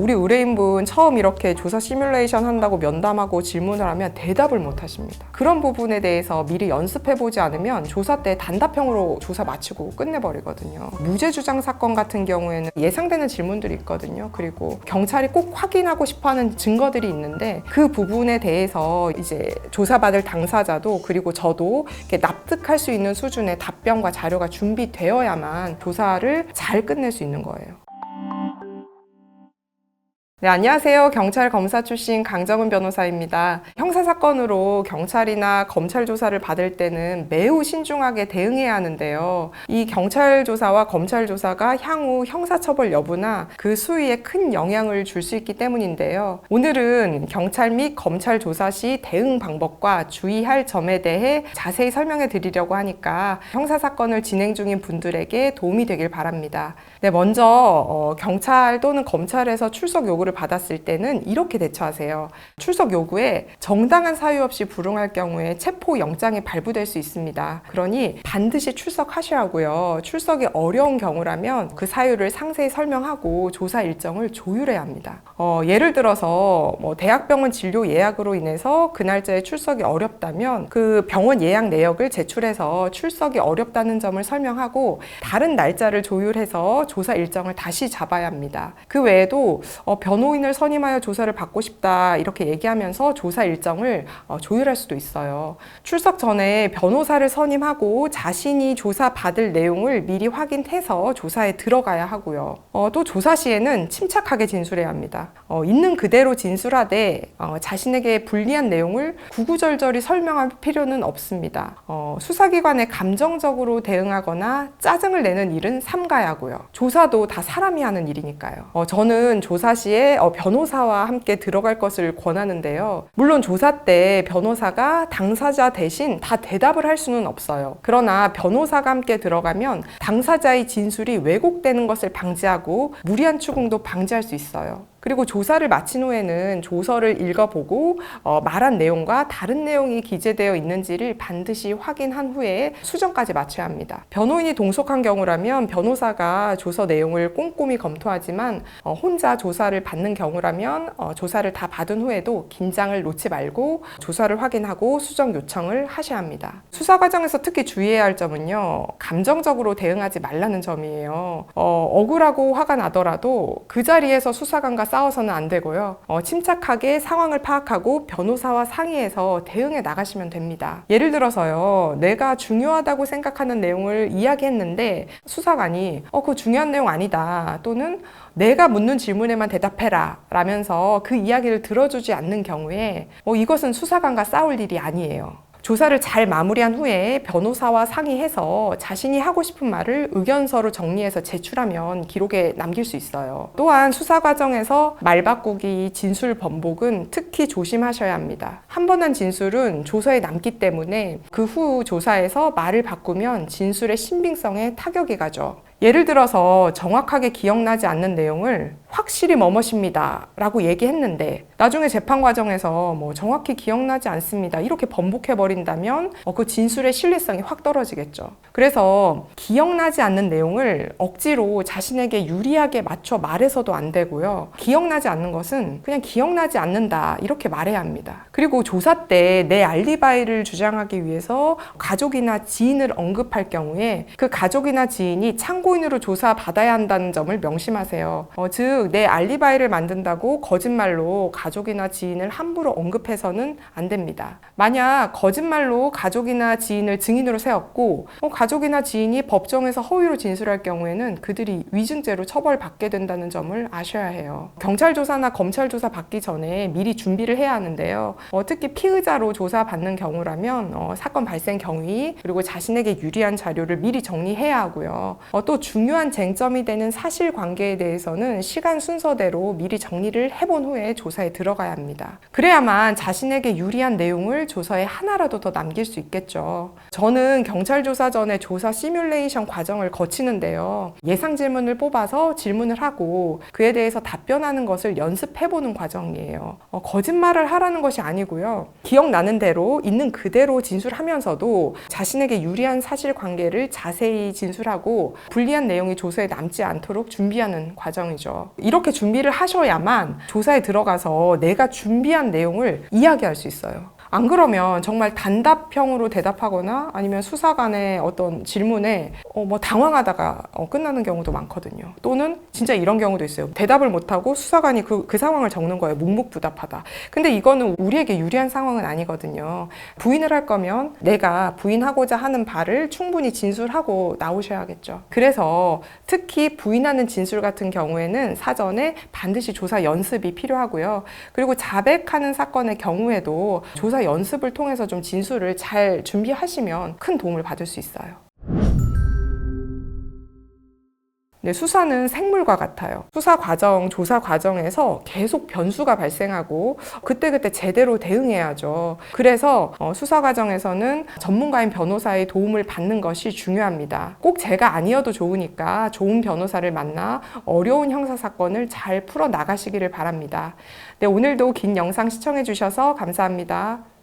우리 의뢰인분 처음 이렇게 조사 시뮬레이션 한다고 면담하고 질문을 하면 대답을 못 하십니다. 그런 부분에 대해서 미리 연습해보지 않으면 조사 때 단답형으로 조사 마치고 끝내버리거든요. 무죄주장 사건 같은 경우에는 예상되는 질문들이 있거든요. 그리고 경찰이 꼭 확인하고 싶어하는 증거들이 있는데 그 부분에 대해서 이제 조사받을 당사자도 그리고 저도 이렇게 납득할 수 있는 수준의 답변과 자료가 준비되어야만 조사를 잘 끝낼 수 있는 거예요. 네, 안녕하세요. 경찰 검사 출신 강정은 변호사입니다. 형사사건으로 경찰이나 검찰 조사를 받을 때는 매우 신중하게 대응해야 하는데요. 이 경찰 조사와 검찰 조사가 향후 형사처벌 여부나 그 수위에 큰 영향을 줄 수 있기 때문인데요. 오늘은 경찰 및 검찰 조사 시 대응 방법과 주의할 점에 대해 자세히 설명해 드리려고 하니까 형사사건을 진행 중인 분들에게 도움이 되길 바랍니다. 네, 먼저 경찰 또는 검찰에서 출석 요구를 받았을 때는 이렇게 대처하세요. 출석 요구에 정당한 사유 없이 불응할 경우에 체포 영장이 발부될 수 있습니다. 그러니 반드시 출석하셔야 하고요. 출석이 어려운 경우라면 그 사유를 상세히 설명하고 조사 일정을 조율해야 합니다. 예를 들어서 대학병원 진료 예약으로 인해서 그 날짜에 출석이 어렵다면 그 병원 예약 내역을 제출해서 출석이 어렵다는 점을 설명하고 다른 날짜를 조율해서 조사 일정을 다시 잡아야 합니다. 그 외에도 변호인을 선임하여 조사를 받고 싶다 이렇게 얘기하면서 조사 일정을 조율할 수도 있어요. 출석 전에 변호사를 선임하고 자신이 조사 받을 내용을 미리 확인해서 조사에 들어가야 하고요. 또 조사 시에는 침착하게 진술해야 합니다. 있는 그대로 진술하되 자신에게 불리한 내용을 구구절절히 설명할 필요는 없습니다. 수사기관에 감정적으로 대응하거나 짜증을 내는 일은 삼가야고요. 조사도 다 사람이 하는 일이니까요. 저는 조사 시에 변호사와 함께 들어갈 것을 권하는데요. 물론 조사 때 변호사가 당사자 대신 다 대답을 할 수는 없어요. 그러나 변호사가 함께 들어가면 당사자의 진술이 왜곡되는 것을 방지하고 무리한 추궁도 방지할 수 있어요. 그리고 조사를 마친 후에는 조서를 읽어보고 말한 내용과 다른 내용이 기재되어 있는지를 반드시 확인한 후에 수정까지 마쳐야 합니다. 변호인이 동석한 경우라면 변호사가 조서 내용을 꼼꼼히 검토하지만 혼자 조사를 받는 경우라면 조사를 다 받은 후에도 긴장을 놓지 말고 조사를 확인하고 수정 요청을 하셔야 합니다. 수사 과정에서 특히 주의해야 할 점은요. 감정적으로 대응하지 말라는 점이에요. 억울하고 화가 나더라도 그 자리에서 수사관과 싸워서는 안 되고요. 침착하게 상황을 파악하고 변호사와 상의해서 대응해 나가시면 됩니다. 예를 들어서요. 내가 중요하다고 생각하는 내용을 이야기했는데 수사관이 그거 중요한 내용 아니다. 또는 내가 묻는 질문에만 대답해라 라면서 그 이야기를 들어주지 않는 경우에 이것은 수사관과 싸울 일이 아니에요. 조사를 잘 마무리한 후에 변호사와 상의해서 자신이 하고 싶은 말을 의견서로 정리해서 제출하면 기록에 남길 수 있어요. 또한 수사 과정에서 말 바꾸기, 진술 번복은 특히 조심하셔야 합니다. 한 번 한 진술은 조서에 남기 때문에 그 후 조사에서 말을 바꾸면 진술의 신빙성에 타격이 가죠. 예를 들어서 정확하게 기억나지 않는 내용을 확실히 뭐뭇입니다 라고 얘기했는데 나중에 재판 과정에서 정확히 기억나지 않습니다 이렇게 번복해버린다면 그 진술의 신뢰성이 확 떨어지겠죠. 그래서 기억나지 않는 내용을 억지로 자신에게 유리하게 맞춰 말해서도 안 되고요. 기억나지 않는 것은 그냥 기억나지 않는다 이렇게 말해야 합니다. 그리고 조사 때 내 알리바이를 주장하기 위해서 가족이나 지인을 언급할 경우에 그 가족이나 지인이 참고인으로 조사받아야 한다는 점을 명심하세요. 즉 내 알리바이를 만든다고 거짓말로 가족이나 지인을 함부로 언급해서는 안 됩니다. 만약 거짓말로 가족이나 지인을 증인으로 세웠고 가족이나 지인이 법정에서 허위로 진술할 경우에는 그들이 위증죄로 처벌받게 된다는 점을 아셔야 해요. 경찰 조사나 검찰 조사 받기 전에 미리 준비를 해야 하는데요. 특히 피의자로 조사받는 경우라면 사건 발생 경위 그리고 자신에게 유리한 자료를 미리 정리해야 하고요. 또 중요한 쟁점이 되는 사실관계에 대해서는 시간 순서대로 미리 정리를 해본 후에 조사에 들어가야 합니다. 그래야만 자신에게 유리한 내용을 조서에 하나라도 더 남길 수 있겠죠. 저는 경찰 조사 전에 조사 시뮬레이션 과정을 거치는데요. 예상 질문을 뽑아서 질문을 하고 그에 대해서 답변하는 것을 연습해보는 과정이에요. 거짓말을 하라는 것이 아니고요. 기억나는 대로 있는 그대로 진술하면서도 자신에게 유리한 사실관계를 자세히 진술하고 불리한 내용이 조서에 남지 않도록 준비하는 과정이죠. 이렇게 준비를 하셔야만 조사에 들어가서 내가 준비한 내용을 이야기할 수 있어요. 안 그러면 정말 단답형으로 대답하거나 아니면 수사관의 어떤 질문에 당황하다가 끝나는 경우도 많거든요. 또는 진짜 이런 경우도 있어요. 대답을 못하고 수사관이 그 상황을 적는 거예요. 묵묵부답하다. 근데 이거는 우리에게 유리한 상황은 아니거든요. 부인을 할 거면 내가 부인하고자 하는 바를 충분히 진술하고 나오셔야겠죠. 그래서 특히 부인하는 진술 같은 경우에는 사전에 반드시 조사 연습이 필요하고요. 그리고 자백하는 사건의 경우에도 조사 연습을 통해서 좀 진술을 잘 준비하시면 큰 도움을 받을 수 있어요. 네, 수사는 생물과 같아요. 수사 과정, 조사 과정에서 계속 변수가 발생하고 그때그때 제대로 대응해야죠. 그래서 수사 과정에서는 전문가인 변호사의 도움을 받는 것이 중요합니다. 꼭 제가 아니어도 좋으니까 좋은 변호사를 만나 어려운 형사사건을 잘 풀어 나가시기를 바랍니다. 네, 오늘도 긴 영상 시청해 주셔서 감사합니다.